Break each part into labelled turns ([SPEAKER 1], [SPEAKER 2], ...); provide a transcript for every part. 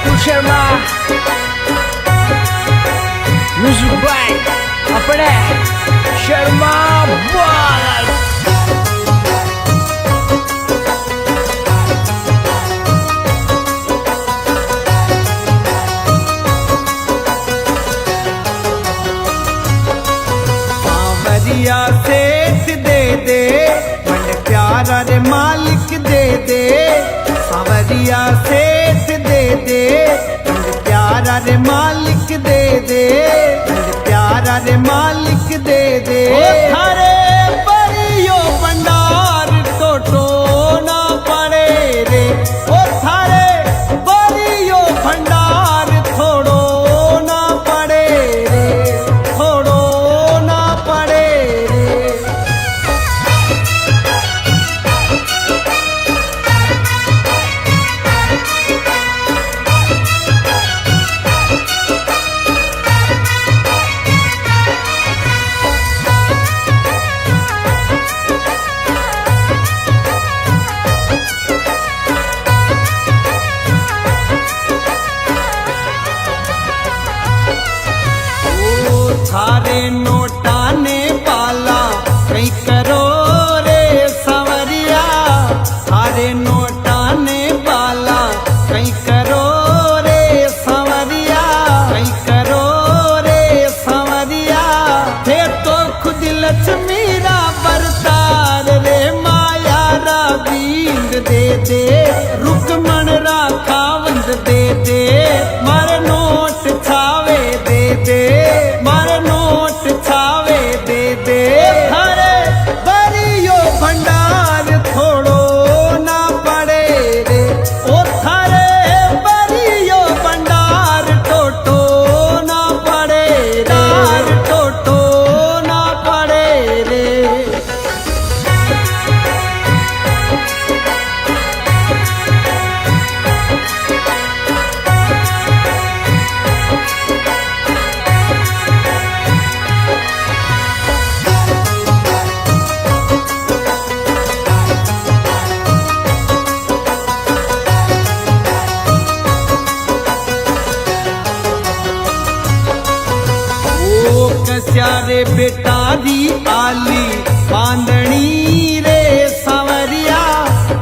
[SPEAKER 1] Atul Sharma music by अपने शर्मा बाल।
[SPEAKER 2] सावरिया सेठ दे दे मन प्यारा रे मालिक दे दे। सावरिया सेठ दे दे मन प्यारा रे मालिक दे दे। मन प्यारा रे मालिक दे दे। थारे परियो भंडार टोटो ना पड़े रे। ओ थारे परियो भंडार थोड़ो ना पड़े रे। थोड़ो ना पड़े रे। थारे नोटा ने पाला कई करो रे सवरिया। थारे नोटा ने पाला कई करो रे सवरिया। कई करो रे सवरिया। थे तो खुद लक्ष्मी रा बरतार रे माया रा बींद दे दे। रुकमण रा खावंद दे दे। मारे नोट छावे दे दे। मारे नोट छावे दे दे। थारे बरियो भंडार थोड़ो ना पड़े रे। ओ थारे बरियो भंडार टोटो ना पड़े रे। टोटो ना पड़े रे। कस्यारे बेटा दी आली बांधनी रे सवरिया।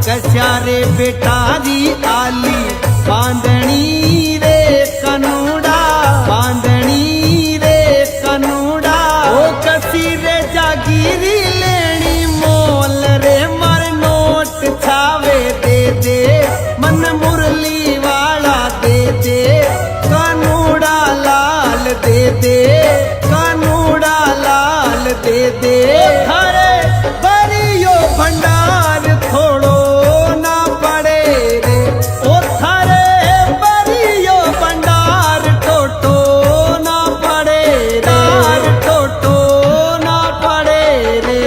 [SPEAKER 2] कस्यारे बेटा दी आली बांधनी रे कनूड़ा। बांधनी रे कनूड़ा। ओ कसी रे जागीरी लेनी मोल रे। मर नोट छावे दे दे। मन मुरली वाला दे दे। कनूड़ा लाल दे दे। कनूड़ा लाल दे दे। थारे बरियो भंडार थोड़ो ना पड़े रे। ओ थारे बरियो भंडार टोटो ना पड़े रे। टोटो ना पड़े रे।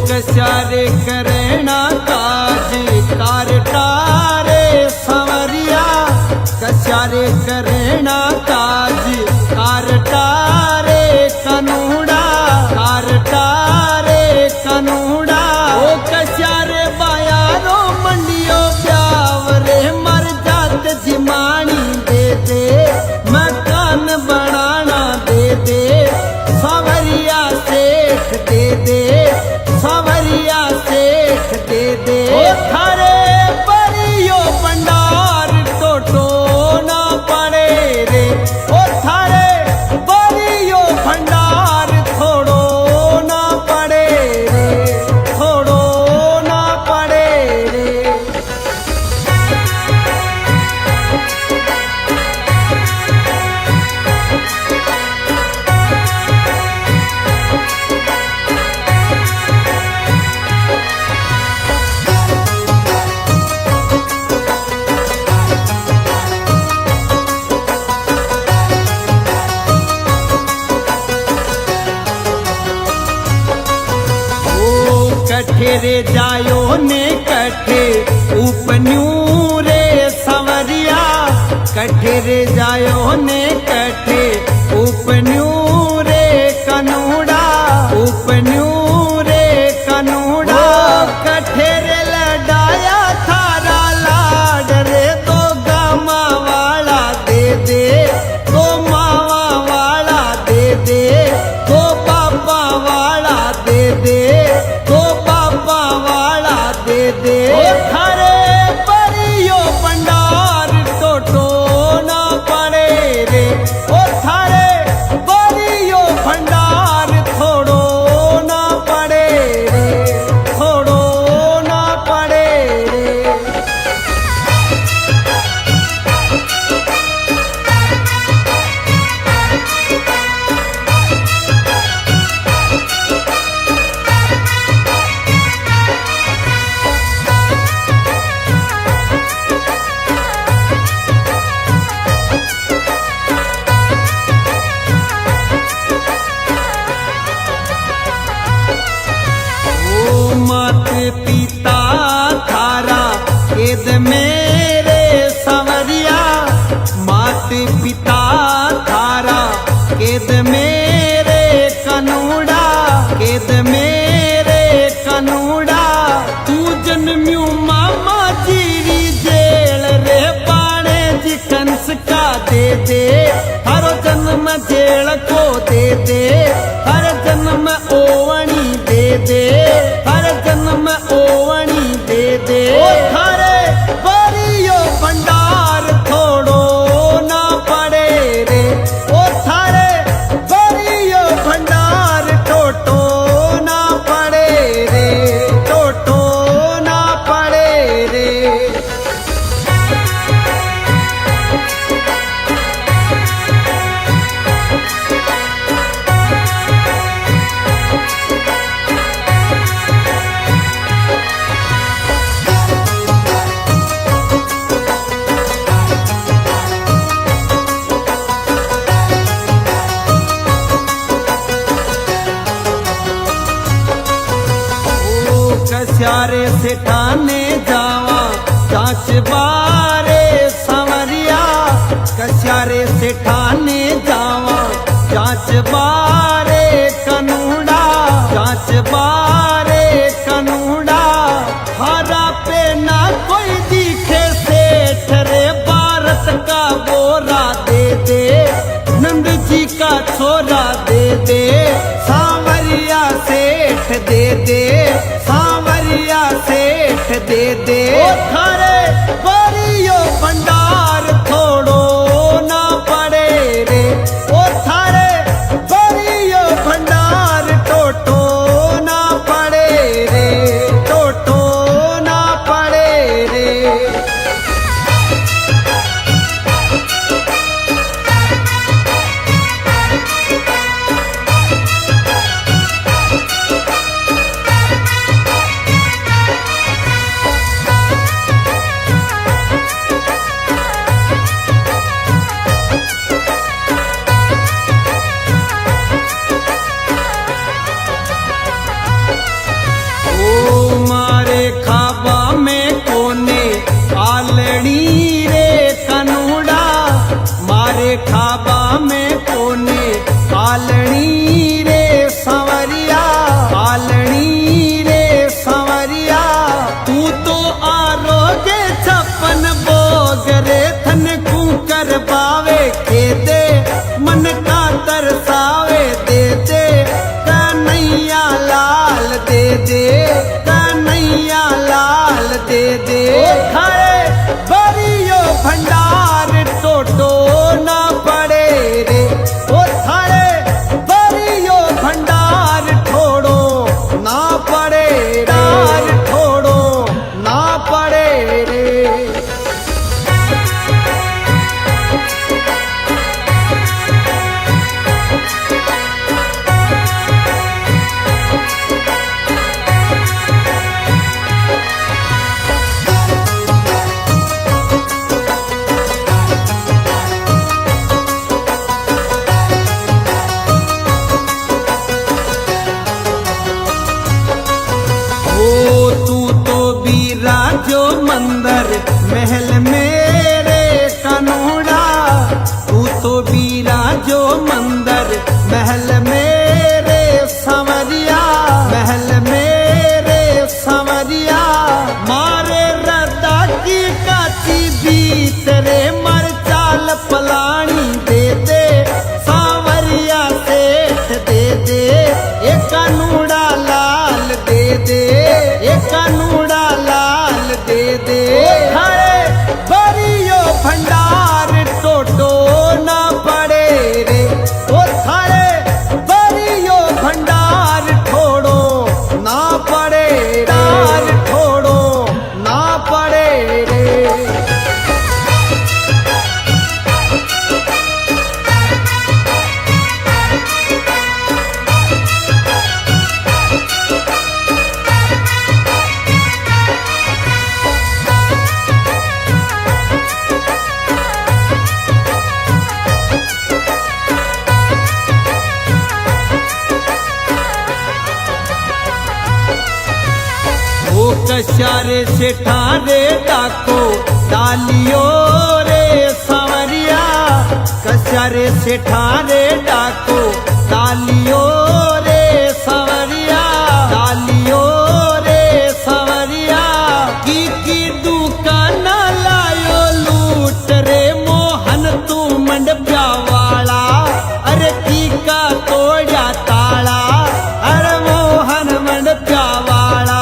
[SPEAKER 2] कस्यारे करना काज कार टारे सवरिया। कस्यारे करना काज कार टारे कनूड़ा। कार टारे कनूड़ा। ओ कस्यारे बायारो मंडियो ब्यावरे। मर जात जिमानी दे दे। मकान बनाना दे दे। सवरिया सेठ दे दे। सवरिया सेठ कठे रे जायो ने कठे उपन्यू रे संवरिया कठे रे जायो ने कठे उपन्यू रे कनूड़ा उपन्यू रे कनूड़ा कठे रे लडाया थारा लाड रे तो गामा वाला दे दे तो मावा वाला दे दे तो पापा वाला दे दे तो पापा वाला दे दे थारे परियो भंडार टोटो ना पड़े रे ओ थारे परियो भंडार थोड़ो ना पड़े रे थोड़ो ना पड़े रे ओ मात पिता थारा केद मेरे संवरिया मात पिता थारा केद मेरे कनूड़ा केद मेरे कनूड़ा तू जन्म्यू मामा जीरी जेल रे पाणे जी कंस का दे दे हरो जन्म जेल को दे दे हर जन्म ओवणी दे दे हर जन्म ओवणी दे दे ओ थारे परियो भंडार थोड़ो ना पड़े रे ओ थारे परियो भंडार टोटो ना पड़े रे टोटो ना पड़े रे कस्यारे से ठाने जावा जांच बारे संवरिया कस्यारे से ठाने जावा जांच बारे कनूड़ा जांच बारे कनूड़ा हरा पे ना कोई दिखे सेठ रे भारत का बोरा दे दे नंद जी का छोरा दे दे सांवरिया सेठ दे दे सांवरिया सेठ दे दे ओ थारे परियो भंडार थोड़ो ना पड़े रे ओ थारे परियो भंडार टोटो ना पड़े रे टोटो ना पड़े रे ओ मारे खाबा में कोने आलड़ी रे कनूड़ा मारे खाबा में कोने आलड़ी रे संवरिया आलड़ी रे संवरिया तू तो आरोगे छप्पन बोग रे थन कूकर बावे के दे मन का तरसावे दे दे कन्हैया लाल दे दे कन्हैया लाल दे दे थारे बरियो भंडार टोटो ना पड़े रे ओ थारे बरियो भंडार ठोड़ो ना पड़े डार ठोड़ो ना पड़े रे जो मंदिर महल मेरे कनूड़ा तू तो बीरा जो मंदिर महल मेरे संवरिया महल मेरे संवरिया मारे रदा की काची भी तेरे मर चाल पलानी दे दे सांवरिया सेठ दे दे एक कनूड़ा लाल दे दे एक कनूड़ा लाल दे दे हरे बरियो भंडार टोटो ना पड़े रे ओ थारे बरियो भंडार ठोड़ो ना पड़े डार ठोड़ो ना पड़े रे ओ कशारे से ठारे डाको डालियो रे सांवरिया कशारे से ठारे डाको डालियो रे सांवरिया डालियो रे सांवरिया की दुकान लायो लूट रे मोहन तू मंडप्या वाला अरे की का तोड़ा ताला अरे मोहन मंडप्या वाला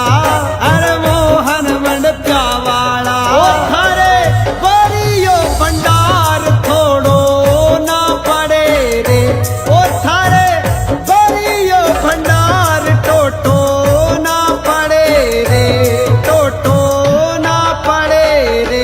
[SPEAKER 2] अरे मोहन मंडप्या वाला ओ थारे बरियो भंडार थोड़ो ना पड़े रे ओ थारे बरियो भंडार टोटो ना पड़े रे टोटो ना पड़े रे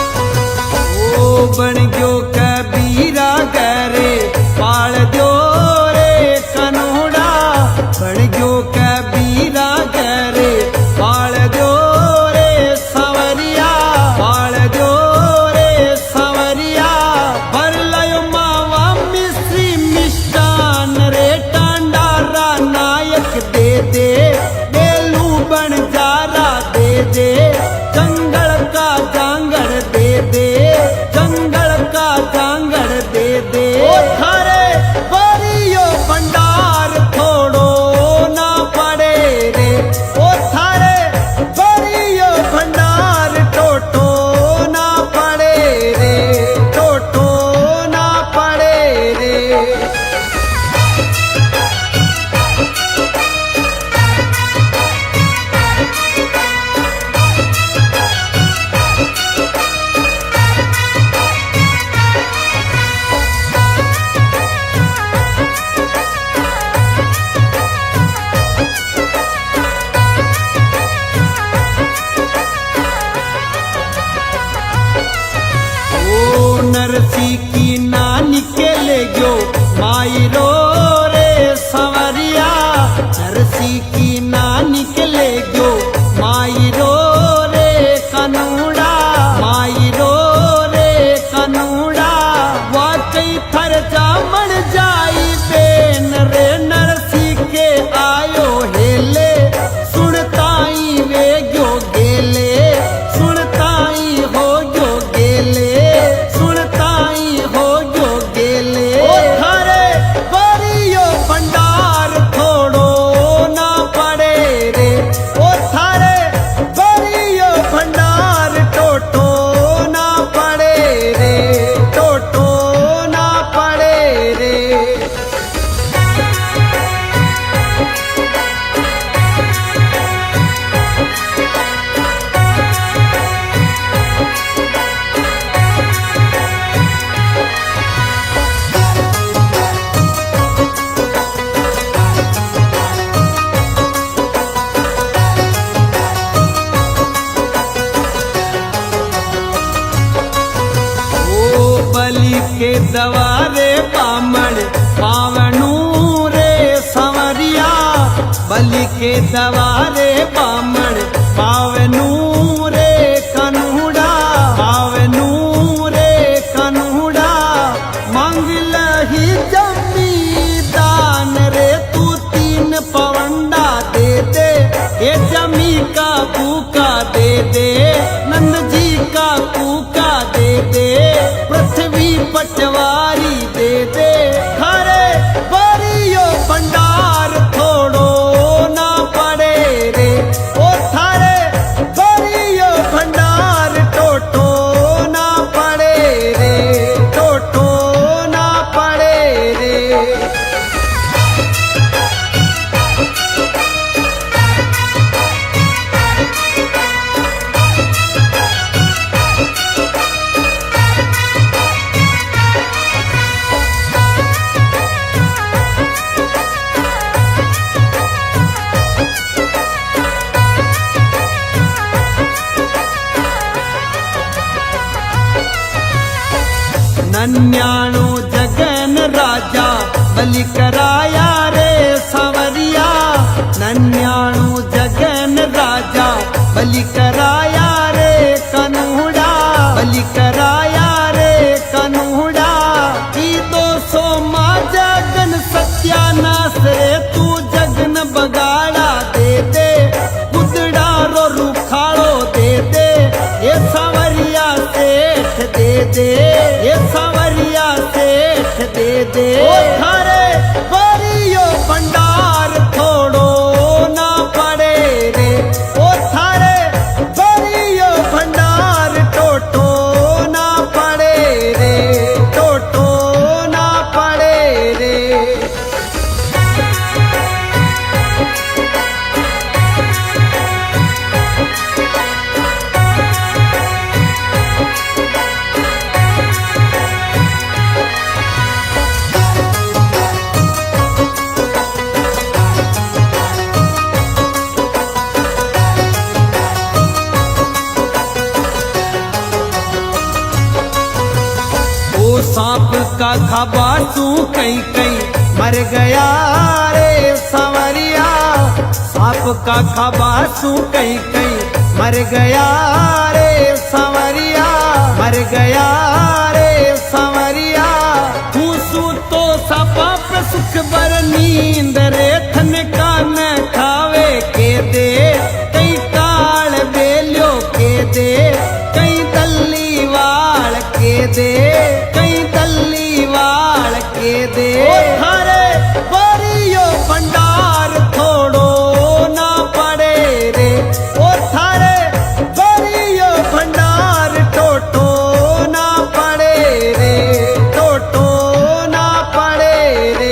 [SPEAKER 2] ओ बन गयो कबीरा गरे पाल दो रे कनूड़ा बन गयो कबीरा गरे पाल दो रे सांवरिया पाल दो रे सांवरिया भर लयो मावा मिश्री मिष्टान रे टांडारा नायक दे दे बेलू बन जारा दे दे जंगल का जांगड़ दे दे जंगल का जांगड़ दे दे ओ थारे बरियो भंडार थोड़ो ना पड़े रे ओ थारे बरियो भंडार टोटो ना पड़े रे टोटो ना पड़े रे ओ नरसी की नानी के ले गयो माई रो रे संवरिया नरसी की नानी के ले गयो माई रो रे कनूड़ा माई रो रे कनूड़ा वाकई थर जामण जाई बेन रे नरसी के आयो हेले सुनताई वे गयो गेले सुनताई हो गयो गेले सुनताई हो गयो गेले ओ थारे बलि के दवारे बामण पावनू रे संवरिया बलि के दवारे बामण पावनू रे कन्हुड़ा पावनू रे कन्हुड़ा मांग लही जमीदान रे तू 3 पवंडा दे दे ये जमी का कूका दे दे नंद जी का कूका दे दे पृथ्वी पटवारी दे दे थारे बरियो भंडार थोड़ो ना पड़े रे ओ थारे बरियो भंडार टोटो ना पड़े रे टोटो ना पड़े रे नन्याणु जगन राजा बलि कराया रे संवरिया नन्याणु जगन राजा बलि कराया रे कन्हुड़ा बलि कराया रे कन्हुड़ा की 200 माँ जगन सत्यानाश रे तू जगन बगाड़ा दे दे गुदड़ा रो रुखाड़ो दे दे ये संवरिया सेठ दे दे ये संवरिया सेठ दे दे ओ थारे बरियो भंडार थोड़ो ना पड़े रे ओ थारे बरियो भंडार टोटो ना पड़े रे टोटो ना पड़े रे सांप का खबासू कई कई मर गया रे संवरिया सांप का खबासू कई कई मर गया रे संवरिया मर गया रे संवरिया फूसू तो सपाप सुख बर नींद रे थन कान खावे के दे कई काल बेलियो के दे कई दल्ली वाल के दे के दे ओ थारे बरियो भंडार थोड़ो ना पड़े रे ओ थारे बरियो भंडार टोटो ना पड़े रे टोटो ना पड़े रे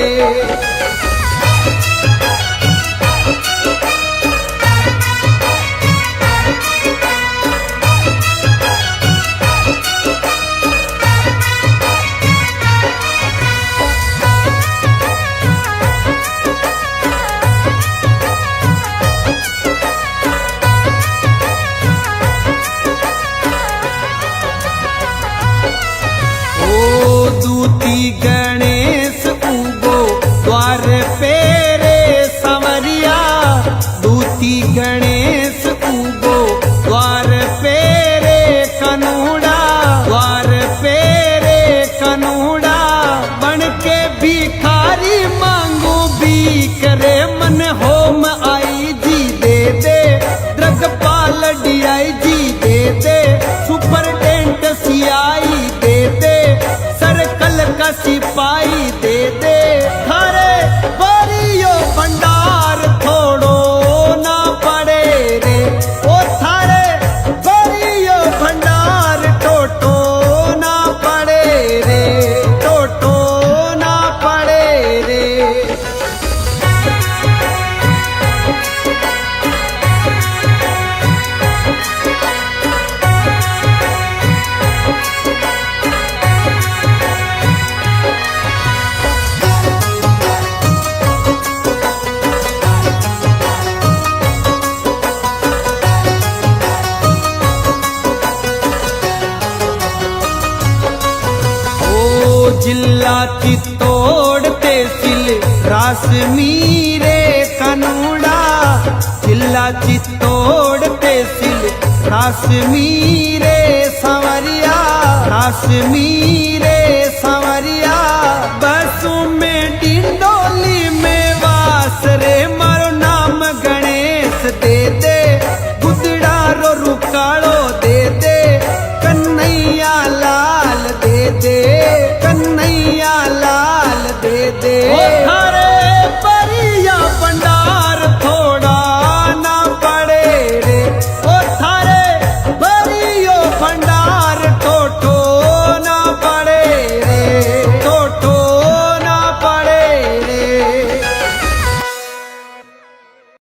[SPEAKER 2] गणेश उगो द्वार पे रे संवरिया दूती गणेश उगो द्वार पे रे कन्हुड़ा द्वार पे रे कन्हुड़ा बन के भिखारी मांगू भीख रे मन होम आई जी दे दे द्रगपाल DIG दे दे सुपरटेंट CI दे दे सर्कल का सिपाही जिला चित्तौड़ तहसील रासमीरे कनुड़ा, जिला चित्तौड़ तहसील रासमीरे संवरिया, रासमीरे संवरिया। बसों में डिंडोली में वास रे, मारो नाम गणेश दे दे, गुदड़ा रो रुकालो दे दे, कन्हैया लाल दे दे, कन्हैया लाल दे दे।